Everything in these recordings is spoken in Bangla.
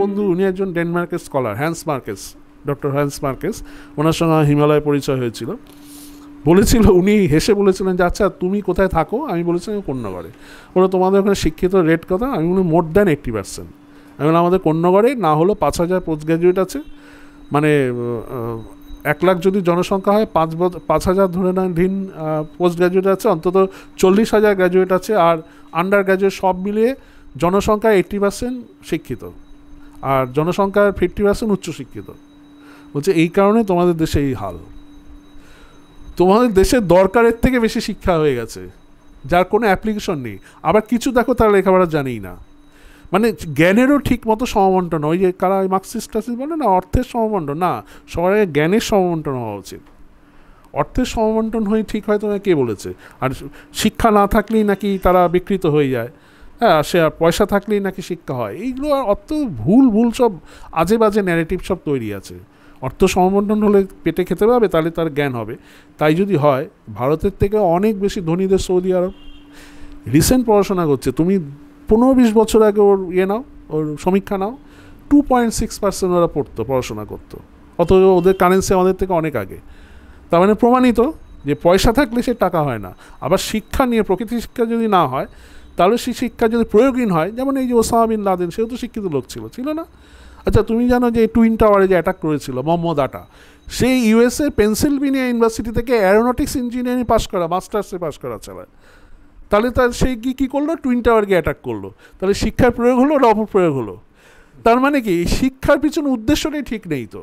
বন্ধু, উনি একজন ডেনমার্কের scholar, Hans Markes, doctor Hans Markes, ওনার সঙ্গে হিমালয় পরিচয় হয়েছিল। বলেছিল, উনি হেসে বলেছিলেন যে আচ্ছা তুমি কোথায় থাকো? আমি বলেছিলাম কন্যাগড়ে। বলো তোমাদের ওখানে শিক্ষিত রেট কথা? আমি বলি মোর দ্যান 80%। আমি বললাম আমাদের কন্যাগড়ে না হলো 5,000 পোস্ট গ্র্যাজুয়েট আছে, মানে 1 লাখ যদি জনসংখ্যা হয় 5,000 ধরে দিন পোস্ট গ্র্যাজুয়েট আছে, অন্তত 40,000 গ্র্যাজুয়েট আছে, আর আন্ডার গ্র্যাজুয়েট সব মিলিয়ে জনসংখ্যায় 80% শিক্ষিত, আর জনসংখ্যার 50% উচ্চশিক্ষিত। বলছে এই কারণে তোমাদের দেশে এই হাল। তোমাদের দেশের দরকারের থেকে বেশি শিক্ষা হয়ে গেছে, যার কোনো অ্যাপ্লিকেশন নেই। আবার কিছু দেখো তারা লেখাপড়া জানেই না, মানে জ্ঞানেরও ঠিক মতো সমবন্টন। ওই যে কারা মার্কসিস্ট বলে না অর্থের সমবন্টন, না, সবার জ্ঞানের সমবন্টন হওয়া উচিত। অর্থের সমবন্টন হয়ে ঠিক হয় তোমায় কে বলেছে? আর শিক্ষা না থাকলেই নাকি তারা বিকৃত হয়ে যায়, হ্যাঁ, সে আর পয়সা থাকলেই নাকি শিক্ষা হয়, এইগুলো আর অত ভুল সব আজে বাজে ন্যারেটিভ সব তৈরি আছে। অর্থ সমবন্টন হলে পেটে খেতে পাবে, তাহলে তার জ্ঞান হবে। তাই যদি হয়, ভারতের থেকে অনেক বেশি ধনীদের সৌদি আরব। রিসেন্ট পড়াশোনা করছে, তুমি 15-20 বছর আগে ওর নাও, ওর সমীক্ষা নাও, 2.6% ওরা পড়াশোনা করতো, অথচ ওদের কারেন্সি আমাদের থেকে অনেক আগে। তার মানে প্রমাণিত যে পয়সা থাকলে সে টাকা হয় না। আবার শিক্ষা নিয়ে, প্রকৃতি শিক্ষা যদি না হয়, তাহলে সেই শিক্ষা যদি প্রয়োগহীন হয়, যেমন এই যে ওসামা বিন লাদেন, সেও তো শিক্ষিত লোক ছিল না? আচ্ছা তুমি জানো যে টুইন টাওয়ারে যে অ্যাটাক করেছিল মোহাম্মদ আটা, সেই ইউএসএ পেনসিলভেনিয়া ইউনিভার্সিটি থেকে অ্যারোনটিক্স ইঞ্জিনিয়ারিং পাস করা, মাস্টার্সে পাস করা চালায়। তাহলে তার সেই কী করলো? টুইন টাওয়ারকে অ্যাটাক করলো। তাহলে শিক্ষার প্রয়োগ হলো না অপপ্রয়োগ হলো? তার মানে কি শিক্ষার পিছনে উদ্দেশ্যটাই ঠিক নেই। তো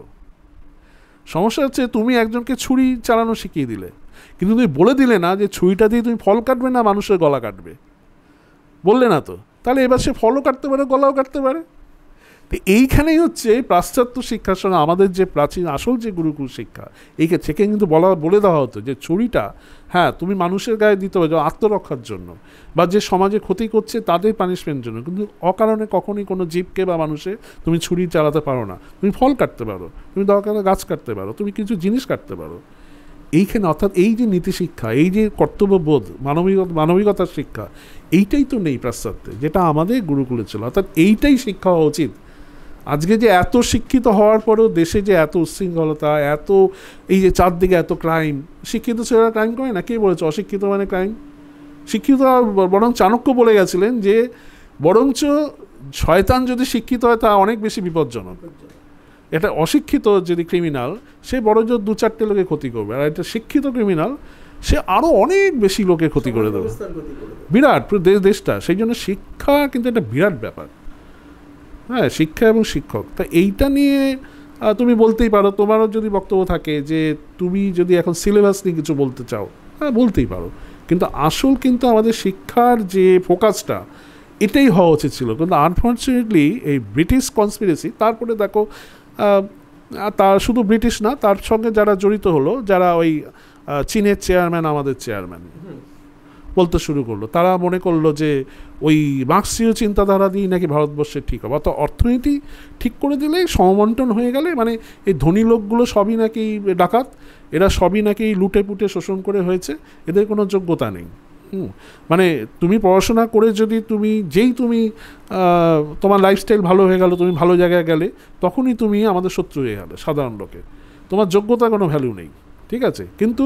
সমস্যা হচ্ছে তুমি একজনকে ছুরি চালানো শিখিয়ে দিলে, কিন্তু তুমি বলে দিলে না যে ছুরিটা দিয়ে তুমি ফল কাটবে না মানুষের গলা কাটবে, বললে না তো। তাহলে এবার সে ফলও কাটতে পারে, গলাও কাটতে পারে। তো এইখানেই হচ্ছে পাশ্চাত্য শিক্ষার সঙ্গে আমাদের যে প্রাচীন আসল যে গুরুকুল শিক্ষা, সেখানে কিন্তু বলে দেওয়া হতো যে ছুরিটা হ্যাঁ তুমি মানুষের গায়ে দিতে হবে আত্মরক্ষার জন্য, বা যে সমাজে ক্ষতি করছে তাদের পানিশমেন্টের জন্য, কিন্তু অকারণে কখনই কোনো জীবকে বা মানুষে তুমি ছুরি চালাতে পারো না। তুমি ফল কাটতে পারো, তুমি দরকারে গাছ কাটতে পারো, তুমি কিছু জিনিস কাটতে পারো। এইখানে অর্থাৎ এই যে নীতি শিক্ষা, এই যে কর্তব্যবোধ, মানবিকতার শিক্ষা, এইটাই তো নেই পাশ্চাত্যে, যেটা আমাদের গুরুকুলে ছিল। অর্থাৎ এইটাই শিক্ষা হওয়া উচিত। আজকে যে এত শিক্ষিত হওয়ার পরেও দেশে যে এত উচ্ছৃঙ্খলতা, এত এই যে চারদিকে এত ক্রাইম, শিক্ষিত ছেলেরা ক্রাইম করে না? কে বলেছে অশিক্ষিত মানে ক্রাইম? শিক্ষিত, বরং চাণক্য বলে গেছিলেন যে বরঞ্চ শয়তান যদি শিক্ষিত হয় তা অনেক বেশি বিপজ্জনক। এটা অশিক্ষিত যদি ক্রিমিনাল, সে বরঞ্চ 2-4টে লোকে ক্ষতি করবে, আর এটা শিক্ষিত ক্রিমিনাল সে আরও অনেক বেশি লোকের ক্ষতি করে দেবে, বিরাট দেশটা। সেই জন্য শিক্ষা কিন্তু একটা বিরাট ব্যাপার, হ্যাঁ, শিক্ষা এবং শিক্ষক। তা এইটা নিয়ে তুমি বলতেই পারো, তোমারও যদি বক্তব্য থাকে যে তুমি যদি এখন সিলেবাস নিয়ে কিছু বলতে চাও, হ্যাঁ বলতেই পারো, কিন্তু আসল কিন্তু আমাদের শিক্ষার যে ফোকাসটা এটাই হওয়া উচিত ছিল। কিন্তু আনফর্চুনেটলি এই ব্রিটিশ কনস্পিরেসি, তারপরে দেখো তার শুধু ব্রিটিশ না, তার সঙ্গে যারা জড়িত হলো, যারা ওই চীনের চেয়ারম্যান আমাদের চেয়ারম্যান বলতে শুরু করলো, তারা মনে করলো যে ওই মার্ক্সীয় চিন্তাধারা দিয়ে নাকি ভারতবর্ষের ঠিক হবে, অর্থাৎ অর্থনীতি ঠিক করে দিলে সমবন্টন হয়ে গেলে, মানে এই ধনী লোকগুলো সবই নাকি ডাকাত, এরা সবই নাকি লুটে পুটে শোষণ করে হয়েছে, এদের কোনো যোগ্যতা নেই। মানে তুমি পড়াশোনা করে যদি তুমি তোমার লাইফস্টাইল ভালো হয়ে গেল, তুমি ভালো জায়গায় গেলে, তখনই তুমি আমাদের শত্রু হয়ে গেলে সাধারণ লোকে, তোমার যোগ্যতা কোনো ভ্যালু নেই, ঠিক আছে? কিন্তু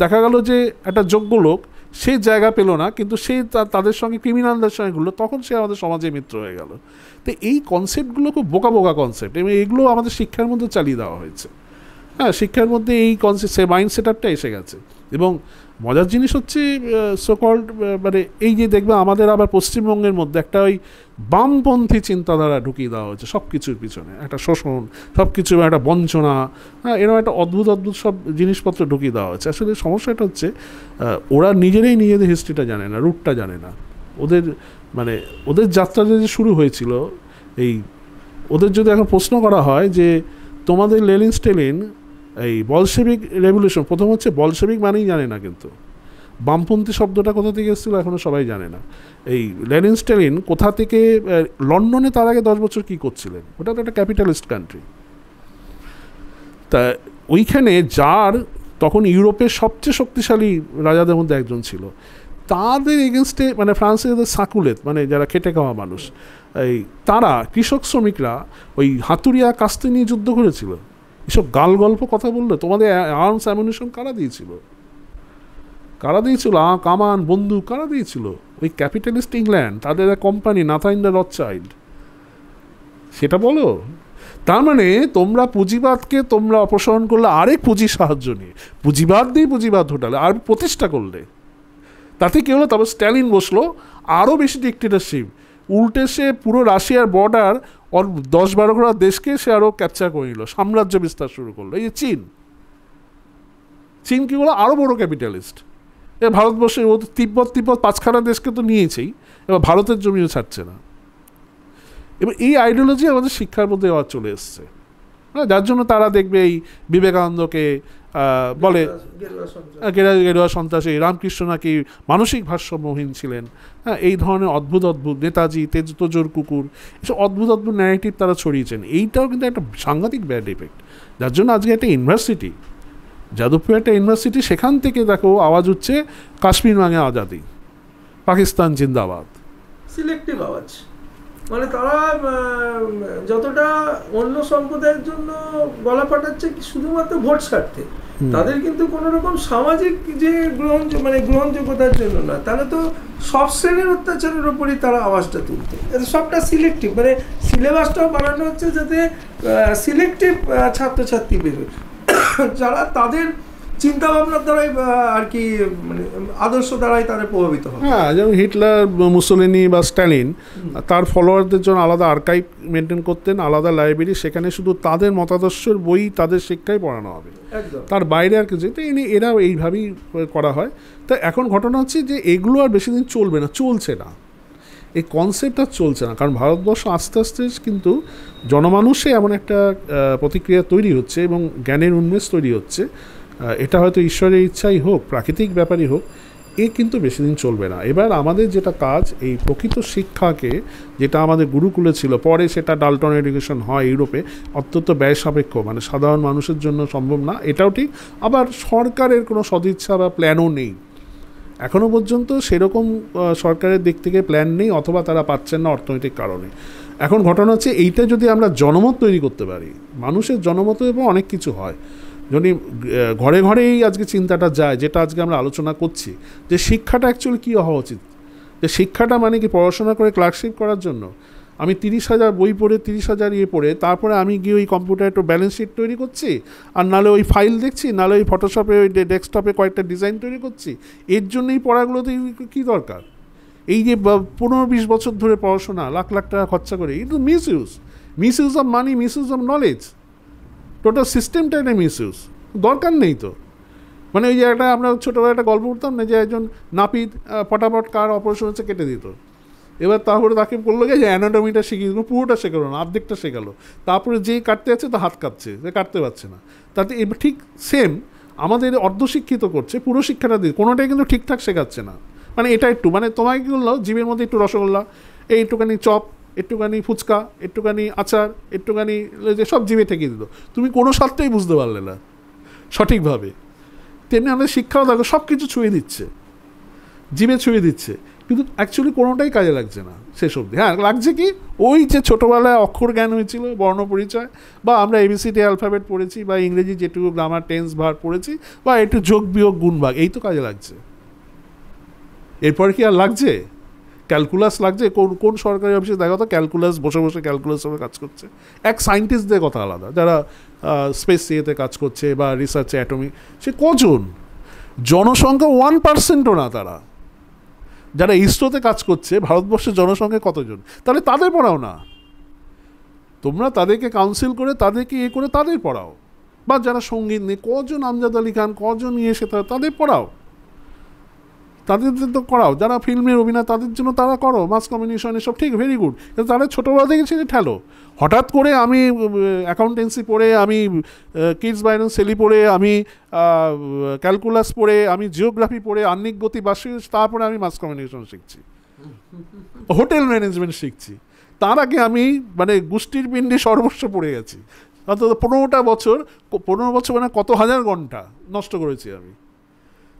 দেখা গেল যে একটা যোগ্য লোক সে জায়গা পেল না, কিন্তু সে তাদের সঙ্গে ক্রিমিনালদের সঙ্গে ঘুরলো, তখন সে আমাদের সমাজে মিত্র হয়ে গেল। তো এই কনসেপ্টগুলো খুব বোকা কনসেপ্ট, এবং এগুলো আমাদের শিক্ষার মধ্যে চালিয়ে দেওয়া হয়েছে। হ্যাঁ, শিক্ষার মধ্যে এই কনসেপ্ট, সে মাইন্ড সেট আপটা এসে গেছে। এবং মজার জিনিস হচ্ছে সোকল্ড মানে এই যে দেখবে আমাদের আবার পশ্চিমবঙ্গের মধ্যে একটা ওই বামপন্থী চিন্তাধারা ঢুকিয়ে দেওয়া হয়েছে সব কিছুর পিছনে, একটা শোষণ, সব কিছু একটা বঞ্চনা, হ্যাঁ, এরকম একটা অদ্ভুত সব জিনিসপত্র ঢুকিয়ে দেওয়া হয়েছে। আসলে সমস্যাটা হচ্ছে ওরা নিজেদের হিস্ট্রিটা জানে না, রুটটা জানে না। ওদের যাত্রা যে শুরু হয়েছিল, এই ওদের যদি এখন প্রশ্ন করা হয় যে তোমাদের লেনিন স্টেলিন এই বলশেভিক রেভলিউশন, প্রথম হচ্ছে বলশেভিক মানেই জানে না, কিন্তু বামপন্থী শব্দটা কোথা থেকে এসেছিলো এখনও সবাই জানে না। এই লেনিন স্টেলিন কোথা থেকে, লন্ডনে তার আগে 10 বছর কী করছিলেন? ওটা তো একটা ক্যাপিটালিস্ট কান্ট্রি। তা ওইখানে যার তখন ইউরোপের সবচেয়ে শক্তিশালী রাজাদের মধ্যে একজন ছিল, তাদের এগেনস্টে মানে ফ্রান্সের সাকুলেত মানে যারা খেটে খাওয়া মানুষ, এই তারা কৃষক শ্রমিকরা ওই হাতুড়িয়া কাস্তে নিয়ে যুদ্ধ করেছিল। এসব গাল গল্প কথা বললে তোমাদের আর্মস অ্যামুনিশন কারা দিয়েছিল? কারা দিয়েছিল? কামান বন্দুক কারা দিয়েছিল? ওই ক্যাপিটালিস্ট ইংল্যান্ড, তাদের কোম্পানি নাথাইন দ্য রথচাইল্ড, সেটা বলো। তার মানে তোমরা পুঁজিবাদকে তোমরা অপসারণ করলে আরেক পুঁজির সাহায্য নিয়ে, পুঁজিবাদ দিয়ে পুঁজিবাদ ঘটালে আর প্রতিষ্ঠা করলে, তাতে কী হলো? তারপর স্ট্যালিন বসলো, আরও বেশি ডিক্টেটরশিপ, উল্টে সে পুরো রাশিয়ার বর্ডার 10-12 দেশকে সে আরও ক্যাপচার করে নিল, সাম্রাজ্য বিস্তার শুরু করলো। এই যে চীন, চীন কী হলো? আরও বড় ক্যাপিটালিস্ট। এবার ভারতবর্ষে ও তো তিব্বত 5খানা দেশকে তো নিয়েছেই, এবার ভারতের জমিও ছাড়ছে না। এবার এই আইডিওলজি আমাদের শিক্ষার মধ্যে আবার চলে এসছে, যার জন্য তারা দেখবে এই বিবেকানন্দকে বলে গেরুয়া সন্ত্রাসী, রামকৃষ্ণ নাকি মানসিক ভারসাম্যহীন ছিলেন, হ্যাঁ, এই ধরনের অদ্ভুত নেতাজি তোজোর কুকুর, এসব অদ্ভুত ন্যারেটিভ তারা ছড়িয়েছেন। এইটাও কিন্তু একটা সাংঘাতিক ব্যাড ইফেক্ট, যার জন্য আজকে একটা ইউনিভার্সিটি, যাদবপুর একটা ইউনিভার্সিটি, সেখান থেকে দেখো আওয়াজ হচ্ছে কাশ্মীর মাঙে আজাদি, পাকিস্তান জিন্দাবাদ, সিলেক্টিভ আওয়াজ। মানে তারা যতটা অন্য সম্প্রদায়ের জন্য গলা ফাটাচ্ছে শুধুমাত্র ভোট স্বার্থে, তাদের কিন্তু কোনো রকম সামাজিক যে গ্রহণযোগ্যতার জন্য না, তাহলে তো সব শ্রেণীর অত্যাচারের ওপরই তারা আওয়াজটা তুলতে। সবটা সিলেক্টিভ, মানে সিলেবাসটাও বানানো হচ্ছে যাতে সিলেক্টিভ ছাত্রছাত্রী বেরোয়, যারা তাদের চিন্তা ভাবনার দ্বারাই আর কি মানে আদর্শ দ্বারাই তারা প্রভাবিত হয়। হ্যাঁ, যেমন হিটলার, মুসোলিনি বা স্ট্যালিন তার ফলোয়ারদের জন্য আলাদা আর্কাইভ মেনটেন করতেন, আলাদা লাইব্রেরি, সেখানে শুধু তাদের মতাদর্শের বই তাদের শিক্ষায় পড়ানো হবে, তার বাইরে আর কিছু। এরা এইভাবেই করা হয়। তা এখন ঘটনা হচ্ছে যে এগুলো আর বেশি দিন চলবে না, চলছে না, এই কনসেপ্ট আর চলছে না, কারণ ভারতবর্ষ আস্তে আস্তে কিন্তু জনমানুষে এমন একটা প্রতিক্রিয়া তৈরি হচ্ছে এবং জ্ঞানের উন্মেষ তৈরি হচ্ছে। এটা হয়তো ঈশ্বরের ইচ্ছাই হোক, প্রাকৃতিক ব্যাপারই হোক, এ কিন্তু বেশি দিন চলবে না। এবার আমাদের যেটা কাজ, এই প্রকৃত শিক্ষাকে, যেটা আমাদের গুরুকুলে ছিল, পরে সেটা ডাল্টন এডুকেশন হয় ইউরোপে, অত্যন্ত ব্যয় সাপেক্ষ, মানে সাধারণ মানুষের জন্য সম্ভব না, এটাও ঠিক। আবার সরকারের কোনো সদিচ্ছা বা প্ল্যানও নেই এখনও পর্যন্ত, সেরকম সরকারের দিক থেকে প্ল্যান নেই, অথবা তারা পাচ্ছেন না অর্থনৈতিক কারণে। এখন ঘটনা হচ্ছে এইটা যদি আমরা জনমত তৈরি করতে পারি, মানুষের জনমত এবং অনেক কিছু হয়, যদি ঘরে ঘরেই আজকে চিন্তাটা যায়, যেটা আজকে আমরা আলোচনা করছি, যে শিক্ষাটা অ্যাকচুয়ালি কী হওয়া উচিত, যে শিক্ষাটা মানে কি পড়াশোনা করে ক্লার্কশিপ করার জন্য আমি 30,000 বই পড়ে 30,000 পড়ে তারপরে আমি গিয়ে ওই কম্পিউটারে একটু ব্যালেন্স শিট তৈরি করছি, আর নাহলে ওই ফাইল দেখছি, নাহলে ওই ফটোশপে ওই ডেস্কটপে কয়েকটা ডিজাইন তৈরি করছি, এর জন্যই পড়াগুলোতে কী দরকার? এই যে 15-20 বছর ধরে পড়াশোনা, লাখ লাখ টাকা খরচা করে, এটা misuse of money, misuse of knowledge, total সিস্টেমটা একটা মিসইউজ, দরকার নেই তো। মানে ওই যে আমরা ছোটোবেলা একটা গল্প করতাম না, যে একজন নাপিত ফটাফট কার অপারেশন হচ্ছে কেটে দিত, এবার তারপরে তাকে বললো যে অ্যানাটমিটা শিখিয়ে দিল, পুরোটা শেখালো না, অর্ধেকটা শেখালো, তারপরে যেই কাটতে যাচ্ছে তো হাত কাঁপছে, যে কাটতে পারছে না। তাতে এবার ঠিক সেম আমাদের অর্ধশিক্ষিত করছে, পুরো শিক্ষাটা দিয়ে কোনোটাই কিন্তু ঠিকঠাক শেখাচ্ছে না। মানে এটা একটু মানে তোমাকে কী বললো, জীবের মধ্যে একটু রসগোল্লা, একটুখানি চপ, একটুখানি ফুচকা, একটুখানি আচার, একটুখানি সব জিভে ঠেকিয়ে দিল, তুমি কোনো স্বাদটাই বুঝতে পারলে না সঠিকভাবে। তেমনি আমাদের শিক্ষাও দেখো সব কিছু ছুঁয়ে দিচ্ছে, জিভে ছুঁয়ে দিচ্ছে, কিন্তু অ্যাকচুয়ালি কোনোটাই কাজে লাগছে না শেষ অবধি। হ্যাঁ, লাগছে কি, ওই যে ছোটোবেলায় অক্ষর জ্ঞান হয়েছিল, বর্ণ পরিচয়, বা আমরা ABCD অ্যালফাবেট পড়েছি, বা ইংরেজি যেটুকু গ্রামার টেন্স ভার্ব পড়েছি, বা একটু যোগ বিয়োগ গুণ ভাগ, এই তো কাজে লাগছে। এরপর কি আর লাগছে? ক্যালকুলাস লাগছে? কোন সরকারি অফিসে দেখা তো ক্যালকুলাস, বসে বসে ক্যালকুলাস হবে কাজ করছে। এক সায়েন্টিস্টদের কথা আলাদা, যারা স্পেস ইয়েতে কাজ করছে বা রিসার্চে অ্যাটমিক, সে কজন? জনসংখ্যা 1%ও না তারা, যারা ইসরোতে কাজ করছে ভারতবর্ষের জনসংখ্যা কতজন? তাহলে তাদের পড়াও না তোমরা, তাদেরকে কাউন্সিল করে, তাদেরকে করে তাদের পড়াও। বা যারা সঙ্গীত নেই, কজন আমজাদ আলী খান, কজন সে তাদের পড়াও, তাদের তো করাও। যারা ফিল্মের অভিনয়, তাদের জন্য তারা করো, মাস কমিউনিকেশন, এসব ঠিক, ভেরি গুড, কিন্তু তারা ছোটোবেলা থেকে ছেড়ে ঠেলো। হঠাৎ করে আমি অ্যাকাউন্টেন্সি পড়ে, আমি কিডস বাইরন সেলি পড়ে, আমি ক্যালকুলাস পড়ে, আমি জিওগ্রাফি পড়ে, আহ্নিক গতি বার্ষিক, তারপরে আমি মাস কমিউনিকেশন শিখছি, হোটেল ম্যানেজমেন্ট শিখছি। তার আগে আমি মানে গোষ্ঠীর পিণ্ডে সর্বস্ব পড়ে গেছি, অন্তত 15 বছর মানে কত হাজার ঘন্টা নষ্ট করেছি আমি।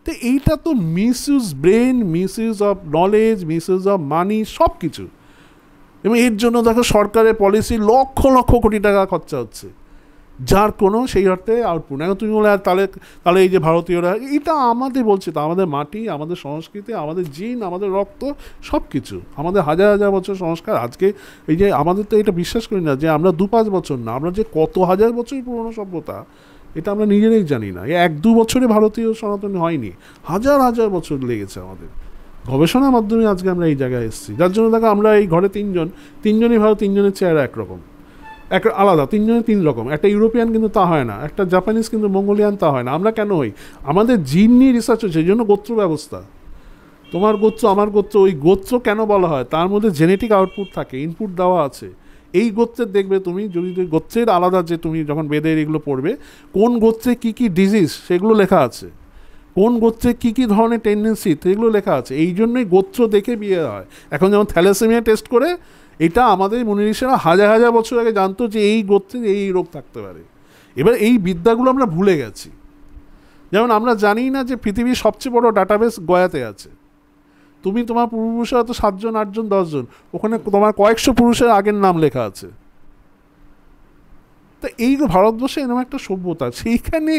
তো এইটা তো misuse brain, misuse of knowledge, misuse of money, সব কিছু। এবং এর জন্য দেখো সরকারের পলিসি লক্ষ লক্ষ কোটি টাকা খরচা হচ্ছে, যার কোনো সেই অর্থে আউটপুট। এখন তুমি বলে তাহলে তাহলে এই যে ভারতীয়রা, এটা আমাদের বলছে তো, আমাদের মাটি, আমাদের সংস্কৃতি, আমাদের জিন, আমাদের রক্ত, সব কিছু, আমাদের হাজার হাজার বছর সংস্কার। আজকে এই যে আমাদের তো এটা বিশ্বাস করি না যে আমরা 2-5 বছর না, আমরা যে কত হাজার বছর পুরনো সভ্যতা, এটা আমরা নিজেরাই জানি না। 1-2 বছরে ভারতীয় সনাতনী হয়নি, হাজার হাজার বছর লেগেছে আমাদের গবেষণার মাধ্যমে আজকে আমরা এই জায়গায় এসেছি। যার জন্য দেখো আমরা এই ঘরে তিনজনই ভালো, তিনজনের চেহারা একরকম, আলাদা, তিনজনে 3 রকম। একটা ইউরোপিয়ান কিন্তু তা হয় না, একটা জাপানিজ কিন্তু মঙ্গোলিয়ান তা হয় না। আমরা কেন হই? আমাদের জিন নিয়ে রিসার্চ হচ্ছে, এই জন্য গোত্র ব্যবস্থা। তোমার গোত্র, আমার গোত্র, ওই গোত্র কেন বলা হয়? তার মধ্যে জেনেটিক আউটপুট থাকে, ইনপুট দেওয়া আছে। এই গোত্রের দেখবে তুমি, যদি গোত্রের আলাদা, যে তুমি যখন বেদের এগুলো পড়বে, কোন গোত্রে কী কী ডিজিজ সেগুলো লেখা আছে, কোন গোত্রে কী কী ধরনের টেন্ডেন্সি সেগুলো লেখা আছে। এই জন্যই গোত্র দেখে বিয়ে হয়। এখন যেমন থ্যালাসেমিয়া টেস্ট করে, এটা আমাদের মুনি ঋষিরা হাজার হাজার বছর আগে জানতো যে এই গোত্রে এই রোগ থাকতে পারে। এবার এই বিদ্যাগুলো আমরা ভুলে গেছি। যেমন আমরা জানি না যে পৃথিবীর সবচেয়ে বড় ডাটাবেস গয়াতে আছে। তুমি তোমার পূর্বপুরুষের হয়তো 7 জন, 8 জন, 10 জন, ওখানে তোমার কয়েকশো পুরুষের আগের নাম লেখা আছে। তা এই ভারতবর্ষে এরকম একটা সভ্যতা, সেইখানে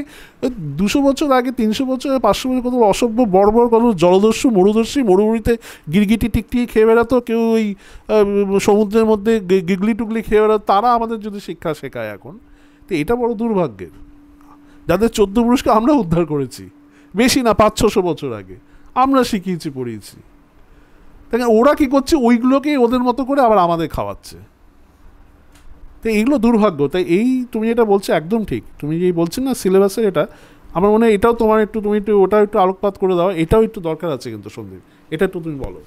200 বছর আগে, 300 বছর, 500 বছর কত অসভ্য বর্বর, কত জলদস্যু, মরুদস্যু, মরুভূমিতে গিরগিটি টিকটিকি খেয়ে বেড়াতো, কেউ ওই সমুদ্রের মধ্যে গিগলি টুগলি খেয়ে বেড়াতো। তারা আমাদের যদি শিক্ষা শেখায় এখন, তো এটা বড় দুর্ভাগ্যের। যাদের 14 পুরুষকে আমরা উদ্ধার করেছি, বেশি না, 500-600 বছর আগে আমরা শিখিয়েছি, পড়িয়েছি। তাই ওরা কী করছে? ওইগুলোকেই ওদের মতো করে আবার আমাদের খাওয়াচ্ছে। তো এইগুলো দুর্ভাগ্য। তাই এই তুমি যেটা বলছো একদম ঠিক। তুমি যেই বলছেন না সিলেবাসের, এটা আমার মনে হয় এটাও তোমার একটু, তুমি একটু ওটা একটু আলোকপাত করে দাও। এটাও একটু দরকার আছে কিন্তু সন্দীপ, এটা একটু তুমি বলো।